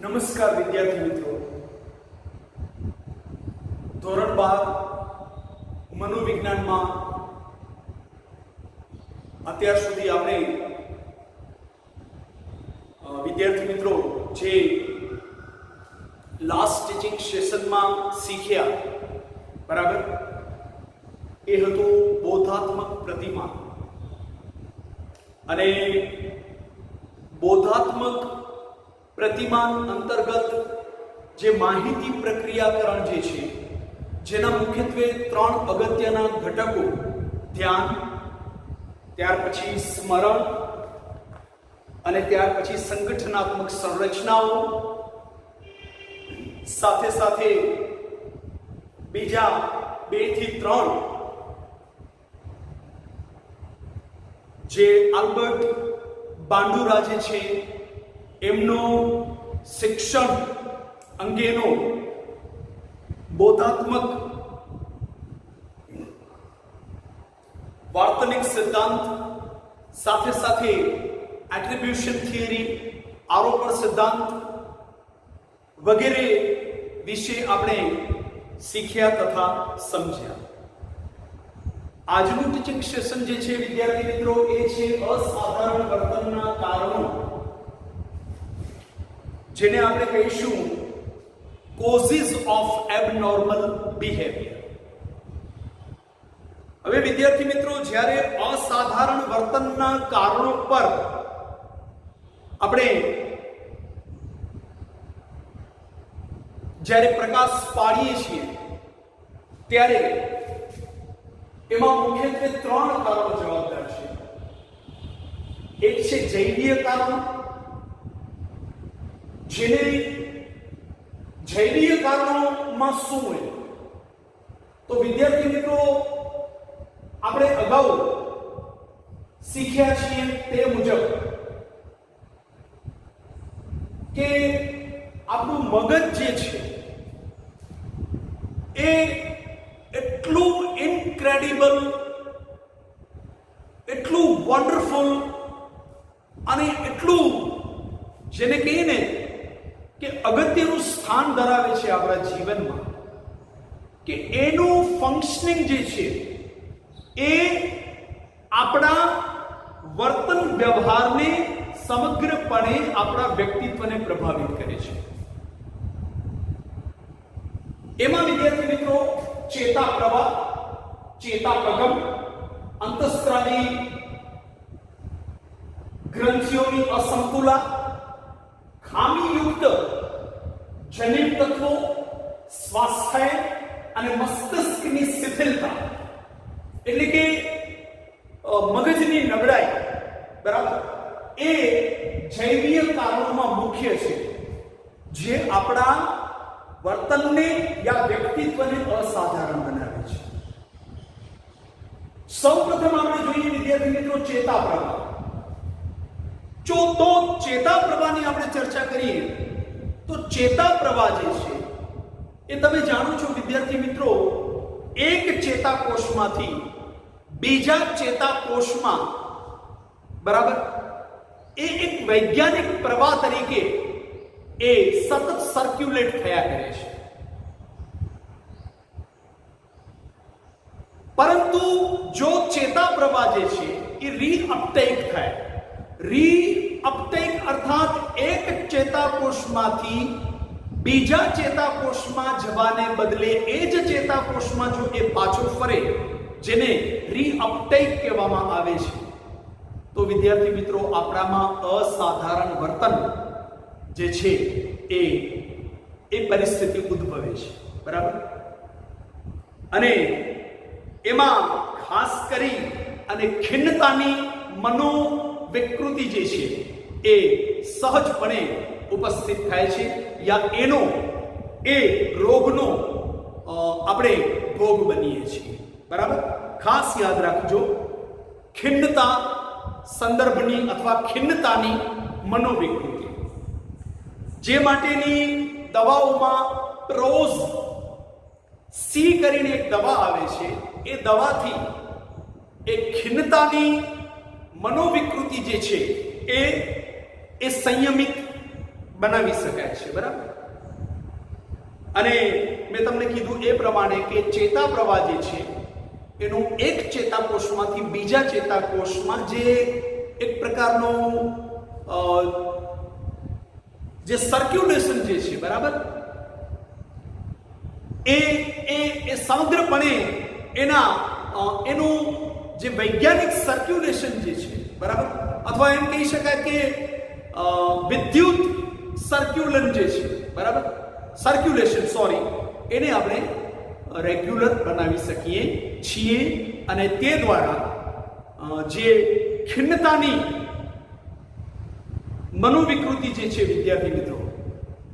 નમસ્કાર વિદ્યાર્થી મિત્રો, ધોરણ 12 મનોવિજ્ઞાનમાં અત્યાર સુધી આપણે વિદ્યાર્થી મિત્રો જે લાસ્ટ ટીચિંગ સેશનમાં શીખ્યા, બરાબર, એ હતું બોધાત્મક પ્રતિમા. અને બોધાત્મક પ્રતિમાન અંતર્ગત જે માહિતી પ્રક્રિયાકરણ જે છે, જેના મુખ્યત્વે 3 અગત્યના ઘટકો, ધ્યાન, ત્યાર પછી સ્મરણ અને ત્યાર પછી સંગઠનાત્મક સંરચનાઓ, સાથે સાથે બીજા 2 થી 3 જે આલ્બર્ટ બાંડુરા જે છે એમનો શિક્ષણ અંગેનો બોધાત્મક વાર્તનિક સિદ્ધાંત, સાથે સાથે એટ્રીબ્યુશન થિયરી, આરોપણ સિદ્ધાંત વગેરે વિશે આપણે શીખ્યા તથા સમજ્યા. આજનું ટીચિંગ સેશન જે છે વિદ્યાર્થી મિત્રો, એ છે અસાધારણ વર્તનના કારણો, જેને આપણે કહીશું કોઝિસ ઓફ એબનોર્મલ બિહેવિયર. હવે વિદ્યાર્થી મિત્રો, જ્યારે અસાધારણ વર્તનના કારણો પર આપણે જ્યારે પ્રકાશ પાડીએ છીએ, ત્યારે એમાં મુખ્યત્વે 3 કારણો જવાબદાર છે. એક છે જૈવીય કારણ. જેને જૈવીય કારણોમાં શું હોય, તો વિદ્યાર્થી મિત્રો આપણે અગાઉ શીખ્યા છીએ તે મુજબ કે આપણું મગજ જે છે એ એટલું ઇન્ક્રેડિબલ, એટલું વન્ડરફુલ અને એટલું, જેને કહીએ ને કે અગત્યનું સ્થાન ધરાવે છે આપણા જીવનમાં, કે એનું ફંક્શનિંગ જે છે એ આપણા વર્તન વ્યવહારને સમગ્રપણે આપણા વ્યક્તિત્વને પ્રભાવિત કરે છે. એમાં વિદ્યાર્થી મિત્રો ચેતા પ્રવાહ, ચેતા પ્રગમ, અંતઃસ્ત્રાવી ગ્રંથિઓની અસમતુલા, ખામીયુક્ત જનીન તત્વો, સ્વાસ્થ્ય અને મસ્તિષ્કની શિથિલતા, એટલે કે મગજની નબળાઈ, બરાબર, એ જૈવીય કારણોમાં મુખ્ય છે, જે આપણા વર્તનને યા વ્યક્તિત્વને અસાધારણ બનાવે છે. સૌપ્રથમ આપણે જોઈએ વિદ્યાર્થી મિત્રો ચેતા પ્રવાહ. તો ચેતા પ્રવાહની આપણે ચર્ચા કરીએ તો ચેતા પ્રવાહ જે છે એ તમે જાણો છો વિદ્યાર્થી મિત્રો, એક ચેતાકોષમાંથી બીજા ચેતાકોષમાં, બરાબર, એ એક વૈજ્ઞાનિક પ્રવાહ તરીકે એ સતત સર્ક્યુલેટ થયા કરે છે. પરંતુ જો ચેતા પ્રવાહ જે છે એ રીઅપટેક થાય, રીઅપટેક અર્થાત એક ચેતાકોષમાંથી બીજા ચેતાકોષમાં જવાને બદલે એ જ ચેતાકોષમાં જો એ પાછો ફરે, જેને રીઅપટેક કહેવામાં આવે છે, તો વિદ્યાર્થી મિત્રો આપણામાં અસાધારણ વર્તન જે છે એ પરિસ્થિતિ ઉદ્ભવે છે, બરાબર. અને એમાં ખાસ કરી અને ખિન્નતાની મનોવિકૃતિ જે છે એ સહજપણે ઉપસ્થિત થાય છે, યા એનો એ રોગનો આપણે ભોગ બનીએ છીએ, બરાબર. ખાસ યાદ રાખજો, ખિન્નતા સંદર્ભની અથવા ખિન્નતાની મનોવિકૃતિ, જે માટેની દવાઓમાં પ્રોઝ સી કરીને એક દવા આવે છે, એ દવાથી એ ખિન્નતાની મનોવિકૃતિ જે છે એ સંયમિત બનાવી શકાય છે, બરાબર. અને મેં તમને કીધું એ પ્રમાણે કે ચેતા પ્રવાહ જે છે એનું એક ચેતાકોષમાંથી બીજા ચેતાકોષમાં જે એક પ્રકારનો જે સર્ક્યુલેશન જે છે, બરાબર, એ સમગ્રપણે એનું જે વૈજ્ઞાનિક સર્ક્યુલેશન જે છે, બરાબર, અથવા એમ કહી શકાય કે વિદ્યુત સર્ક્યુલન જે છે, બરાબર, સર્ક્યુલેશન એને આપણે રેગ્યુલર બનાવી શકીએ છીએ. અને તે દ્વારા જે ખિન્નતાની મનોવિકૃતિ જે છે વિદ્યાર્થી મિત્રો,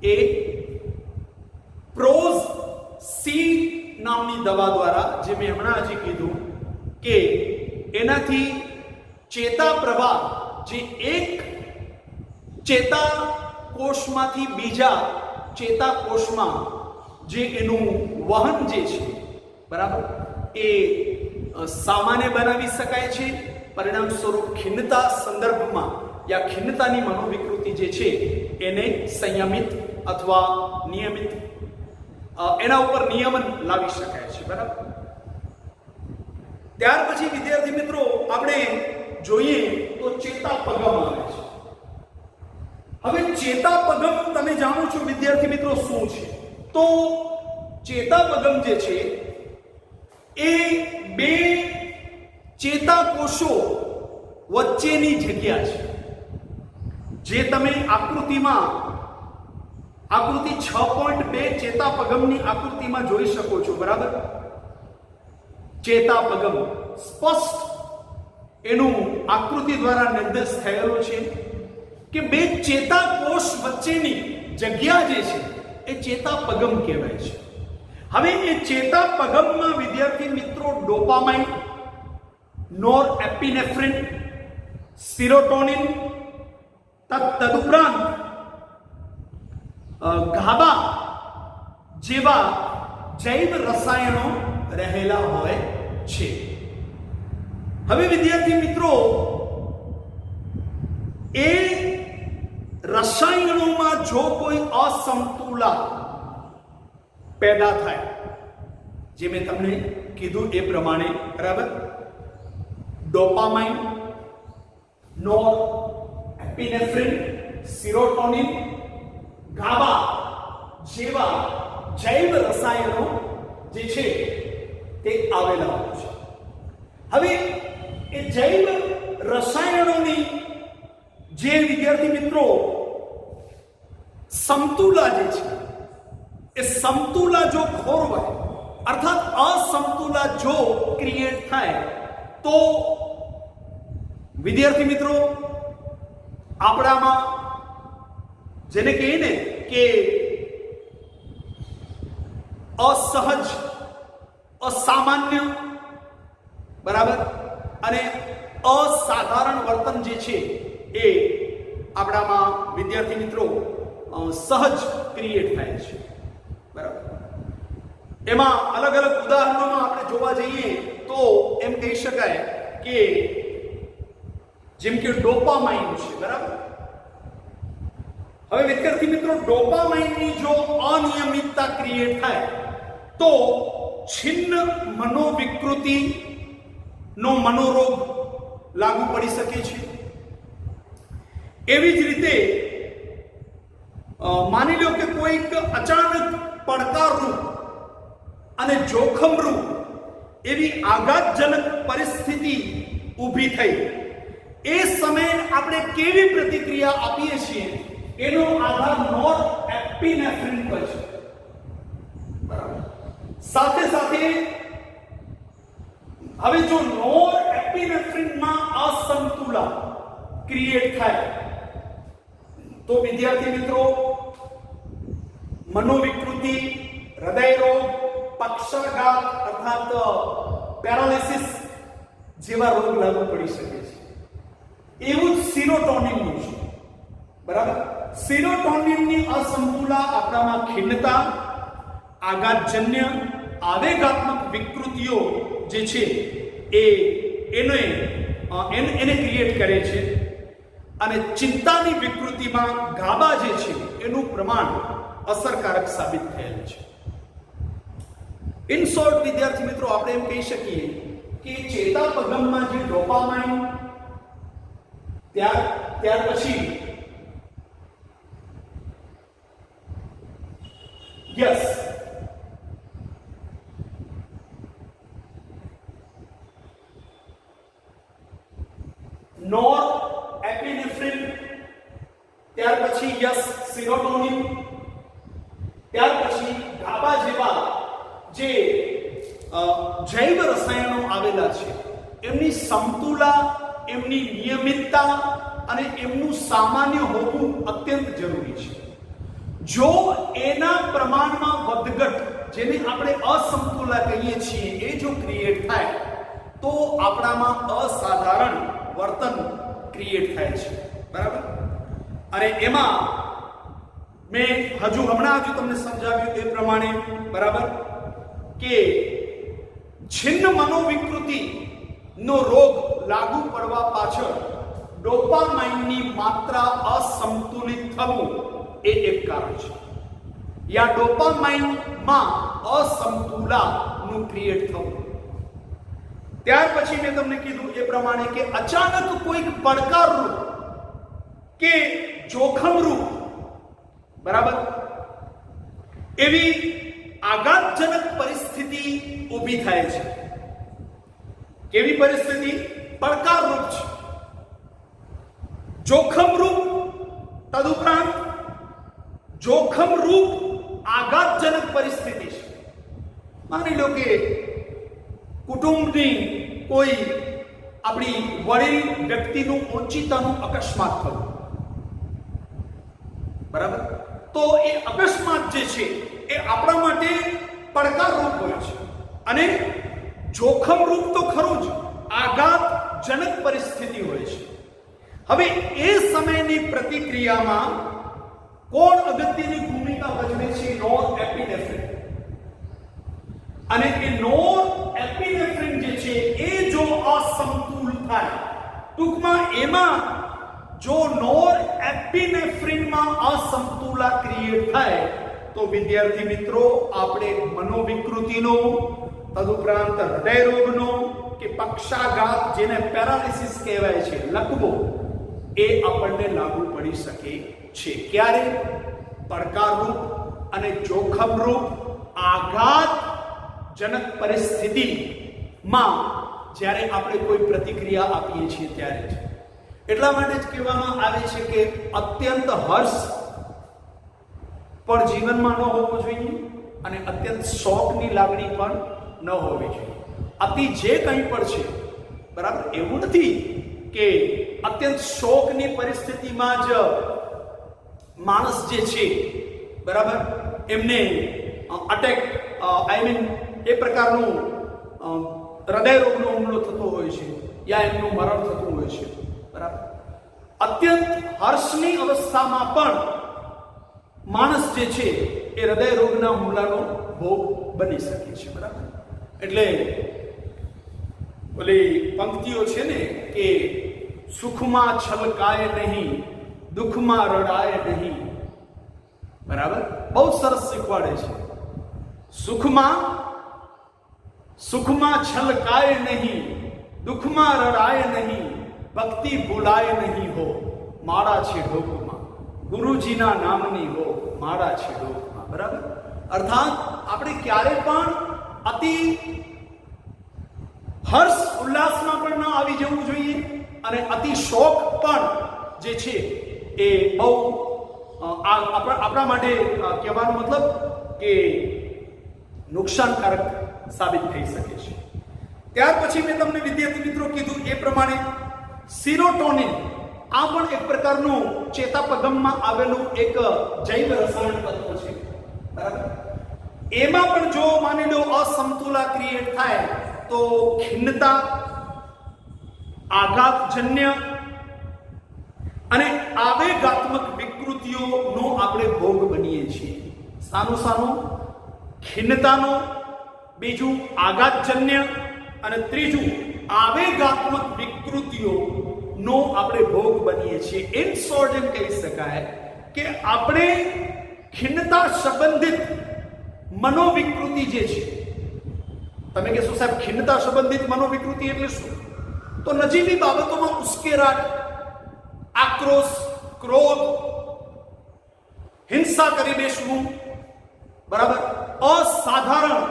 એ પ્રોઝ સી નામની દવા દ્વારા, જે મેં હમણાં હજી કીધું કે એનાથી ચેતા પ્રવાહ જે એક ચેતાકોષમાંથી બીજા ચેતાકોષમાં જે એનું વહન જે છે, બરાબર, એ સામાન્ય બનાવી શકાય છે. પરિણામ સ્વરૂપ ખિન્નતા સંદર્ભમાં યા ખિન્નતાની મનોવિકૃતિ જે છે એને સંયમિત અથવા નિયમિત એના ઉપર નિયમન લાવી શકાય છે, બરાબર. ત્યાર પછી વિદ્યાર્થી મિત્રો આપણે જોઈએ તો ચેતાપગમ આવે છે. હવે ચેતાપગમ તમે જાણો છો વિદ્યાર્થી મિત્રો શું છે? તો ચેતાપગમ જે છે એ બે ચેતાકોષો વચ્ચેની જગ્યા છે, જે તમે આકૃતિ 6.2 ચેતાપગમની આકૃતિમાં જોઈ શકો છો, બરાબર. ચેતાપગમ સ્પષ્ટ એનું આકૃતિ દ્વારા નિર્દેશ થયેલો છે કે બે ચેતાકોષ વચ્ચેની જગ્યા જે છે એ ચેતાપગમ કહેવાય છે. હવે એ ચેતાપગમમાં વિદ્યાર્થી મિત્રો ડોપામાઇન, નોરએપિનેફ્રિન, સેરોટોનિન, તદુપરાંત ગાબા જેવા જૈવ રસાયણો રહેલા હોય છે. હવે વિદ્યાર્થી મિત્રો એ રસાયણોમાં જો કોઈ અસમતુલા પેદા થાય, જે મેં તમને કીધું એ પ્રમાણે, બરાબર, ડોપામાઇન, નોરએપિનેફ્રિન, સેરોટોનિન, ગાબા જેવા જૈવ રસાયણો જે છે તે આવેલા હોય છે. હવે એ જૈવ રસાયણોની જે વિદ્યાર્થી મિત્રો સમતુલા જે છે એ સમતુલા જો ખોરવાય, અર્થાત અસમતુલા જો ક્રિએટ થાય, તો વિદ્યાર્થી મિત્રો આપણામાં જેને કહીએ ને કે અસહજ, અસામાન્ય, બરાબર, અને અસાધારણ વર્તન જે છે એ આપણામાં વિદ્યાર્થી મિત્રો સહજ ક્રિએટ થાય છે, બરાબર. એમાં અલગ અલગ ઉદાહરણોમાં આપણે જોવા જઈએ તો એમ કહી શકાય કે જેમ કે ડોપામાઇન છે, બરાબર. હવે વિદ્યાર્થી મિત્રો ડોપામાઇનની જો અનિયમિતતા ક્રિએટ થાય તો છિન્ન મનોવિકૃતિ નો મનોરોગ લાગુ પડી શકે છે. એવી જ રીતે માની લો કે કોઈક અચાનક પડકારરૂપ અને જોખમરૂપ એવી આઘાતજનક પરિસ્થિતિ ઊભી થઈ, એ સમયે આપણે કેવી પ્રતિક્રિયા આપીએ છીએ એનો આધાર નોરએપિનેફ્રિન પર છે, બરાબર. સાથે સાથે હવે જો નોરએપિનેફ્રિનમાં અસમતુલા ક્રિએટ થાય તો વિદ્યાર્થી મિત્રો મનોવિકૃતિ, હૃદયરોગ, પક્ષાઘાત અર્થાત પેરાલિસિસ જેવા રોગ લાગુ પડી શકે છે. એવું જ સેરોટોનિનનું છે, બરાબર. સેરોટોનિનની અસમતુલા આપણામાં ખિન્નતા, આઘાતજન્ય, આવેગાત્મક વિકૃતિઓ જે છે એને ક્રિએટ કરે છે. અને ચિંતાની વિકૃતિમાં ગાબા જે છે એનું પ્રમાણ અસરકારક સાબિત થયેલ છે. ઇન શોર્ટ વિદ્યાર્થી મિત્રો, આપણે એમ કહી શકીએ કે ચેતાપગમમાં જે ડોપામાઇન, ત્યાર પછી યસ નોર એપિનેફ્રિન, ત્યાર પછી યસ સેરોટોનિન, ત્યાર પછી ગાબા જેવા જે જૈવ રસાયણો આવેલા છે એમની સમતુલા, એમની નિયમિતતા અને એમનું સામાન્ય હોવું અત્યંત જરૂરી છે. જો એના પ્રમાણમાં વધઘટ, જેને આપણે અસમતુલા કહીએ છીએ, એ જો ક્રિએટ થાય તો આપણામાં અસાધારણ વર્તન ક્રિએટ થાય છે. બરાબર? અને એમાં મેં હમણાં તમને સમજાવ્યું એ પ્રમાણે, બરાબર, કે છિન્ન મનોવિકૃતિ નો રોગ લાગુ પડવા પાછળ ડોપામાઇનની માત્રા અસંતુલિત થવું એ એક કારણ છે. યા ડોપામાઇનમાં અસમતુલાનું ક્રિએટ થવું. ત્યાર પછી મેં તમને કીધું એ પ્રમાણે કે અચાનક કોઈક પડકારરૂપ કે જોખમરૂપ, બરાબર, એવી આઘાતજનક પરિસ્થિતિ ઊભી થાય છે. કેવી પરિસ્થિતિ? પડકારરૂપ છે, જોખમરૂપ, તદુપરાંત જોખમરૂપ આઘાતજનક પરિસ્થિતિ છે. માની લો કે કુટુંબની કોઈ આપણી વડીલ વ્યક્તિનું ઓચિતાનું અકસ્માત થયું, બરાબર, તો એ અકસ્માત જે છે એ આપણા માટે પડકારરૂપ હોય છે અને જોખમરૂપ તો ખરું જ, આઘાતજનક પરિસ્થિતિ હોય છે. હવે એ સમયની પ્રતિક્રિયામાં કોણ અગત્યની ભૂમિકા ભજવે છે? નોર એપિનેફ્રિન. અને એ નોર એપિનેફ્રિન જે છે એ જો અસમતુલ થાય, ટૂંકમાં એમાં જો નોર એપિનેફ્રિનમાં અસમતુલા ક્રિએટ થાય તો વિદ્યાર્થી મિત્રો, આપણે મનોવિકૃતિનો, તદુપરાંત હૃદય રોગનો કે પક્ષાઘાત, જેને પેરાલિસિસ કહેવાય છે, લકવો, એ આપણને લાગુ પડી શકે છે. ક્યારે? પડકારરૂપ અને જોખમરૂપ આઘાતજનક પરિસ્થિતિમાં જ્યારે આપણે કોઈ પ્રતિક્રિયા આપીએ છીએ ત્યારે જ. એટલા માટે જ કહેવામાં આવે છે કે અત્યંત હર્ષ પણ જીવનમાં ન હોવો જોઈએ અને અત્યંત શોકની લાગણી પણ ન હોવી જોઈએ. અતિ જે કંઈ પણ છે, બરાબર, એવું નથી કે અત્યંત શોકની પરિસ્થિતિમાં જ માણસ જે છે, બરાબર, એમને અટેક, એ પ્રકારનું હૃદય રોગનો હુમલો થતો હોય છે યા એમનું મરણ થતું હોય છે, બરાબર. અત્યંત હર્ષની અવસ્થામાં પણ માણસ જે છે એ હૃદય રોગના હુમલાનો ભોગ બની શકે છે, બરાબર. એટલે ઓલી પંક્તિઓ છે ને કે સુખમાં છલકાય નહીં, દુઃખમાં રડાય નહીં, બરાબર, બહુ સરસ શીખવાડે છે. સુખમાં છલકાય નહીં, દુઃખમાં રડાય નહીં, ભક્તિ ભૂલાય નહીં હો, માળા છે ઢોકમાં, ગુરુજીના નામની હો, માળા છે ઢોકમાં, બરાબર. અર્થાત આપણે ક્યારે પણ અતિ હર્ષ ઉલ્લાસમાં પણ ન આવી જવું જોઈએ અને અતિ શોક પણ જે છે એ બહુ આપણા માટે કહેવાનો મતલબ કે નુકસાનકારક સાબિત થઈ શકે છે. ત્યાર પછી મેં તમને વિદ્યાર્થી મિત્રો કીધું એ પ્રમાણે સેરોટોનિન આ પણ એક પ્રકારનું ચેતાપગમમાં આવેલું એક જૈવ રસાયણ તત્વ છે, બરાબર. એમાં પણ જો માની લો અસમતુલા ક્રિએટ થાય તો ખિન્નતા, આઘાતજન્ય અને આવેગાત્મક વિકૃતિઓનો આપણે ભોગ બનીએ છીએ. સાનો ખિન્નતાનો, બીજું આઘાતજન્ય અને ત્રીજું આવેગાત્મક વિકૃતિઓનો નો આપણે ભોગ બનીએ છીએ. ઇન શોર્ટ એમ કહી શકાય કે આપણે ખિન્નતા સંબંધિત મનોવિકૃતિ જે છે, તમે કહેશો સાહેબ ખિન્નતા સંબંધિત મનોવિકૃતિ એટલે શું? તો નજીવી બાબતોમાં ઉશ્કેરાટ, આક્રોશ, ક્રોધ, હિંસા કરી બેસવું, બરાબર, અસાધારણ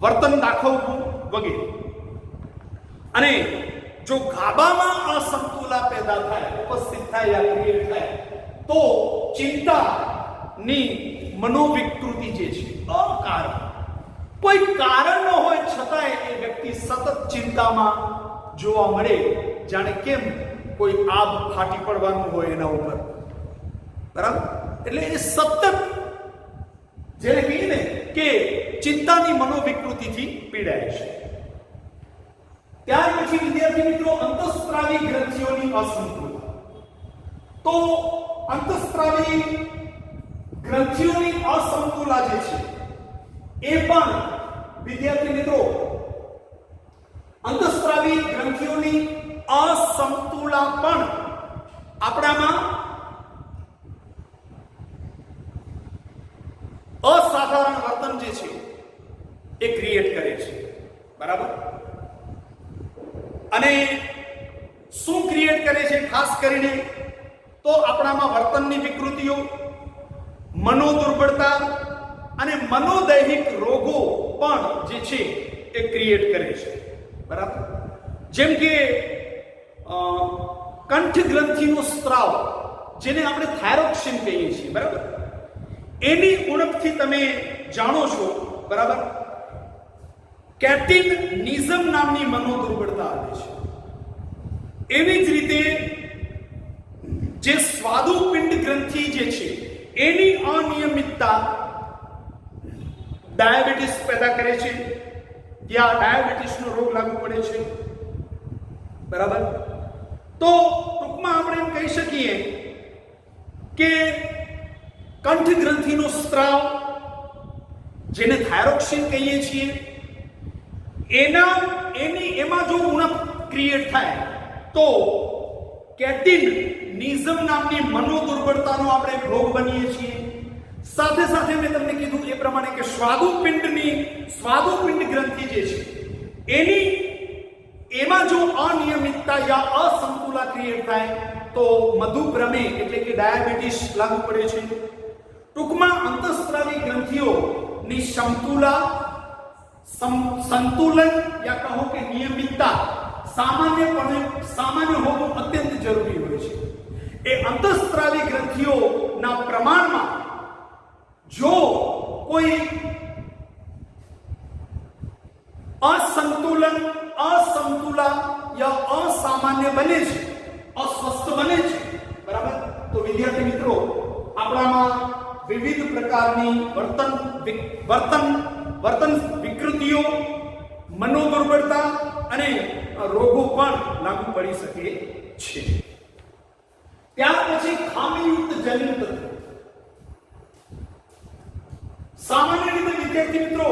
વર્તન દાખવવું વગેરે. અને જો ગાભામાં અસમતુલા પેદા થાય, ઉપસ્થિત થાય યા ક્રિએટ થાય, તો ચિંતાની મનોવિકૃતિ જે છે, અકારણ કોઈ કારણ ન હોય છતાંય એ વ્યક્તિ સતત ચિંતામાં જોવા મળે, જાણે કેમ કોઈ આગ ફાટી પડવાનું હોય એના ઉપર, બરાબર. એટલે એ સતત જેને કહીએ ને કે ચિંતાની મનોવિકૃતિથી પીડાય છે. ત્યાર પછી વિદ્યાર્થી મિત્રો અંતઃસ્ત્રાવી ગ્રંથિઓની અસમતુલા. તો અંતઃસ્ત્રાવી ગ્રંથિઓની અસમતુલા જે છે એ પણ વિદ્યાર્થી મિત્રો અંતઃસ્ત્રાવી ગ્રંથિઓની અસમતુલા પણ આપણામાં અસાધારણ વર્તન જે છે એ ક્રિએટ કરે છે, બરાબર. અને શું ક્રિએટ કરે છે? ખાસ કરીને તો આપણામાં વર્તનની વિકૃતિઓ, મનોદુર્બળતા અને મનોદૈહિક રોગો પણ જે છે એ ક્રિએટ કરે છે, બરાબર. જેમ કે કંઠ ગ્રંથિનો સ્ત્રાવ, જેને આપણે થાઇરોક્સિન કહીએ છીએ, બરાબર, એની ઉણપથી તમે જાણો છો, બરાબર, કેટિનિઝમ નામની મનોદુર્બળતા આવે છે. એવી જ રીતે જે સ્વાદુપિંડ ગ્રંથિ જે છે એની અનિયમિતતા ડાયાબિટીસ પેદા કરે છે, ત્યાં ડાયાબિટીસનો રોગ લાગુ પડે છે, બરાબર. તો ટૂંકમાં આપણે એમ કહી શકીએ કે કંઠ ગ્રંથિનો સ્ત્રાવ, જેને થાઇરોક્સિન કહીએ છીએ, એમાં જો ઉણપ ક્રિએટ થાય તો કેટિનિઝમ નામની મનોદુર્બળતાનો આપણે ભોગ બનીએ છીએ. સાથે સાથે મેં તમને કીધું એ પ્રમાણે કે સ્વાદુપિંડ ગ્રંથિ જે છે એમાં જો અનિયમિતતા યા અસમતુલા ક્રિએટ થાય તો મધુપ્રમેહ એટલે કે ડાયાબિટીસ લાગુ પડે છે. ટૂંકમાં અંતઃસ્ત્રાવી ગ્રંથિઓની સંતુલન યા કહો કે નિયમિતતા સામાન્ય હોવું અત્યંત જરૂરી હોય છે. એ અંતઃસ્ત્રાવી ગ્રંથિઓના પ્રમાણમાં જો કોઈ અસમતુલા યા અસામાન્ય બને છે, અસ્વસ્થ બને છે, બરાબર, તો વિદ્યાર્થી મિત્રો આપણામાં વિવિધ પ્રકારની વર્તન વિકૃતિઓ, મનોદુર્બળતા અને રોગો પણ લાગુ પડી શકે છે. ત્યાર પછી ખામીયુક્ત જનન તત્વ. સામાન્ય રીતે વિદ્યાર્થી મિત્રો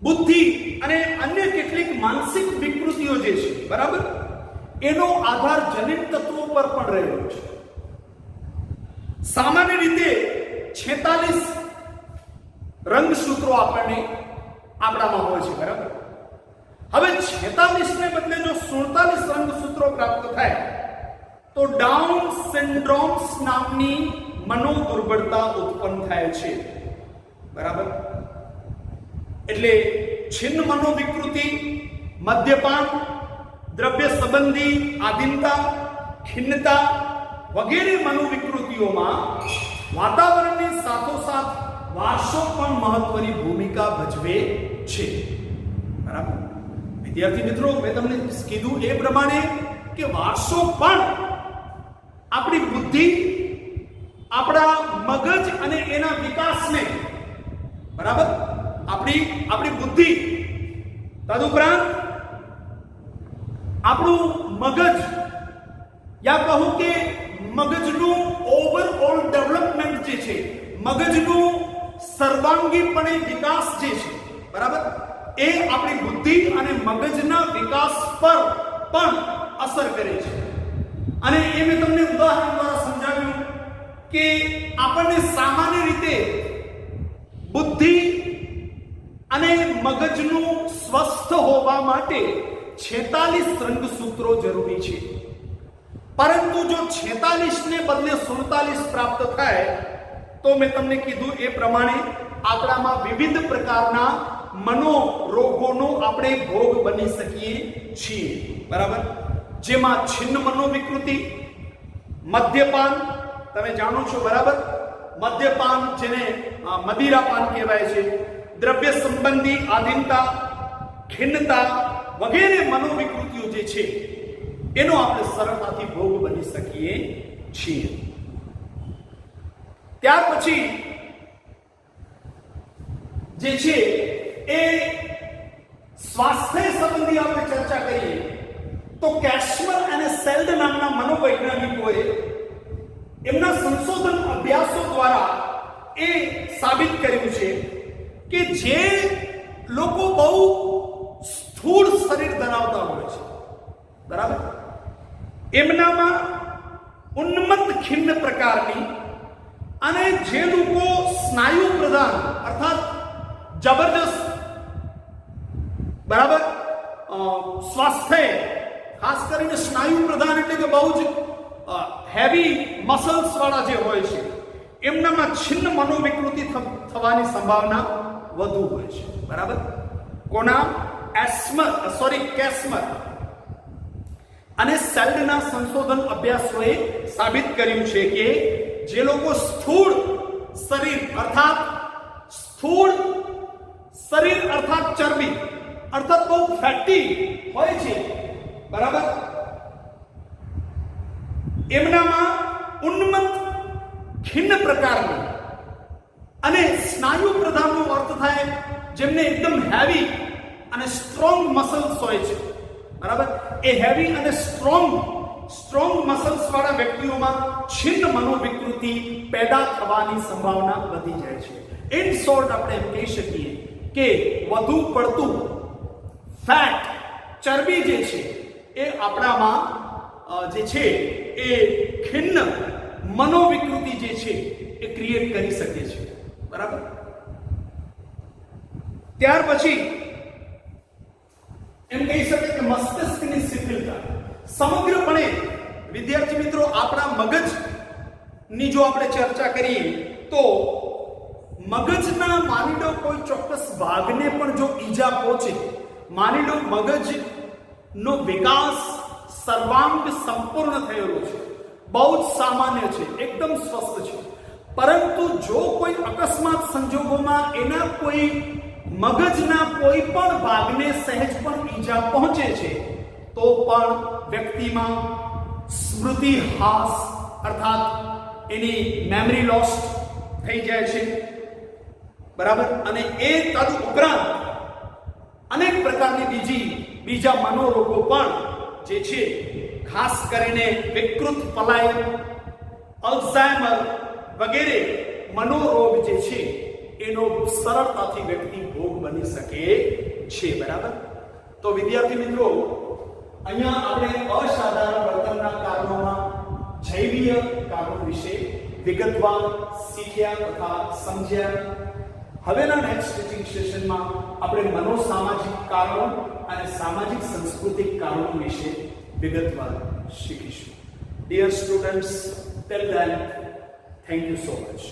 બુદ્ધિ અને અન્ય કેટલીક માનસિક વિકૃતિઓ જે છે, બરાબર, એનો આધાર જનિત તત્વો પર પણ રહેલો છે. સામાન્ય રીતે 46 રંગસૂત્રો આપણામાં હોય છે, બરાબર. હવે 46 ને બદલે જો 47 રંગસૂત્રો પ્રાપ્ત થાય તો ડાઉન સિન્ડ્રોમ્સ નામની મનોદુર્બળતા ઉત્પન્ન થાય છે, બરાબર. એટલે છિન્ન મનોવિકૃતિ, મદ્યપાન, દ્રવ્ય સંબંધી આધીનતા, ખિન્નતા વગેરે મનોવિકૃતિઓમાં વાતાવરણની સાથોસાથ વારસો પણ મહત્વની ભૂમિકા ભજવે છે, બરાબર. વિદ્યાર્થી મિત્રો મેં તમને કીધું એ પ્રમાણે કે વારસો પણ આપણી બુદ્ધિ, આપણા મગજ અને એના વિકાસને, બરાબર, આપણી બુદ્ધિ, તદુપરાંત આપણું મગજ યા કહું કે મગજનું ઓવરઓલ ડેવલપમેન્ટ જે છે, મગજનું સર્વાંગીપણે વિકાસ જે છે, બરાબર, એ આપણી બુદ્ધિ અને મગજના વિકાસ પર પણ અસર કરે છે. અને એ મેં તમને ઉદાહરણ દ્વારા સમજાવ્યું કે આપણને સામાન્ય રીતે બુદ્ધિ અને મગજનું સ્વસ્થ હોવા માટે 46 રંગસૂત્રો જરૂરી છે. પરંતુ જો 46 ને બદલે 47 પ્રાપ્ત થાય તો મેં તમને કીધું એ પ્રમાણે આપણામાં વિવિધ પ્રકારના મનોરોગોનો આપણે ભોગ બની શકીએ છીએ. બરાબર? જેમાં છિન્ન મનોવિકૃતિ, મદ્યપાન, તમે જાણો છો બરાબર, મદ્યપાન જેને મદિરાપાન કહેવાય છે, દ્રવ્ય સંબંધી આધીનતા, ખિન્નતા વગેરે મનોવિકૃતિઓ જે છે એનો આપણે સરળતાથી ભોગ બની શકીએ છીએ. ત્યાર પછી જે છે એ સ્વાસ્થ્ય સંબંધી આપણે ચર્ચા કરીએ તો કેશમર અને સેલ્ડ નામના મનોવૈજ્ઞાનિકોએ એમના સંશોધન અભ્યાસો દ્વારા એ સાબિત કર્યું છે કે જે લોકો બહુ સ્થૂળ શરીર ધરાવતા હોય છે, બરાબર, એમનામાં ઉન્મત્ત ખિન્ન પ્રકારની અને જે લોકો સ્નાયુ પ્રધાન અર્થાત જબરદસ્ત, બરાબર, સ્વાસ્થ્ય, ખાસ કરીને સ્નાયુ પ્રધાન એટલે કે બહુ જ હેવી મસલ્સ વાળા જે હોય છે એમનામાં છિન્ન મનોવિકૃતિ થવાની સંભાવના વધુ હોય છે. બરાબર? કોના? કેસ્મર અને સેલ્ડના સંશોધન અભ્યાસોએ સાબિત કર્યું છે કે જે લોકો સ્થૂળ શરીર અર્થાત ચરબી અર્થાત બહુ ફેટી હોય છે, બરાબર, એમનામાં ઉન્મત્ત ખિન્ન પ્રકારની અને સ્નાયુ પ્રધાનનો અર્થ થાય જેમને એકદમ હેવી અને સ્ટ્રોંગ મસલ્સ હોય છે, બરાબર, એ હેવી અને સ્ટ્રોંગ મસલ્સ વાળા વ્યક્તિઓમાં છિન્ન મનોવિકૃતિ પેદા થવાની સંભાવના વધી જાય છે. ઇન શોર્ટ આપણે એમ કહી શકીએ કે વધુ પડતું ફેટ, ચરબી જે છે એ આપણામાં જે છે એ ખિન્ન મનોવિકૃતિ જે છે એ ક્રિએટ કરી શકે છે. બરાબર? ત્યાર પછી એમ કહી શકે કે મસ્તિષ્કની શિથિલતા. સમગ્રપણે વિદ્યાર્થી મિત્રો આપણા મગજની જો આપણે ચર્ચા કરીએ તો મગજના માની લો કોઈ ચોક્કસ ભાગને પણ જો ઈજા પહોંચે, માની લો મગજનો વિકાસ સર્વાંગ સંપૂર્ણ થયેલો છે, બહુ જ સામાન્ય છે, એકદમ સ્વસ્થ છે, પરંતુ જો કોઈ અકસ્માત સંજોગોમાં એના કોઈ મગજના કોઈ પણ ભાગને સહેજ પણ ઈજા પહોંચે છે તો પણ વ્યક્તિમાં સ્મૃતિહાસ અર્થાત એની મેમરી લોસ થઈ જાય છે. બરાબર? અને એ તદ ઉપરાંત અનેક પ્રકારની બીજા મનોરોગો પણ જે છે, ખાસ કરીને વિકૃત પલાયન, અલ્ઝાઇમર વગેરે મનોરોગ જે છે એનો સરળતાથી વ્યક્તિ ભોગ બની શકે છે. બરાબર? તો વિદ્યાર્થી મિત્રો, અહીંયા આપણે અસાધારણ વર્તનના કારણોમાં જૈવીય કારણો વિશે વિગતવાર શીખ્યા તથા સમજ્યા. હવેના નેક્સ્ટ ટીચિંગ સેશનમાં આપણે મનોસામાજિક કારણો અને સામાજિક સાંસ્કૃતિક કારણો વિશે વિગતવાર શીખીશું. Dear students, till then, thank you so much.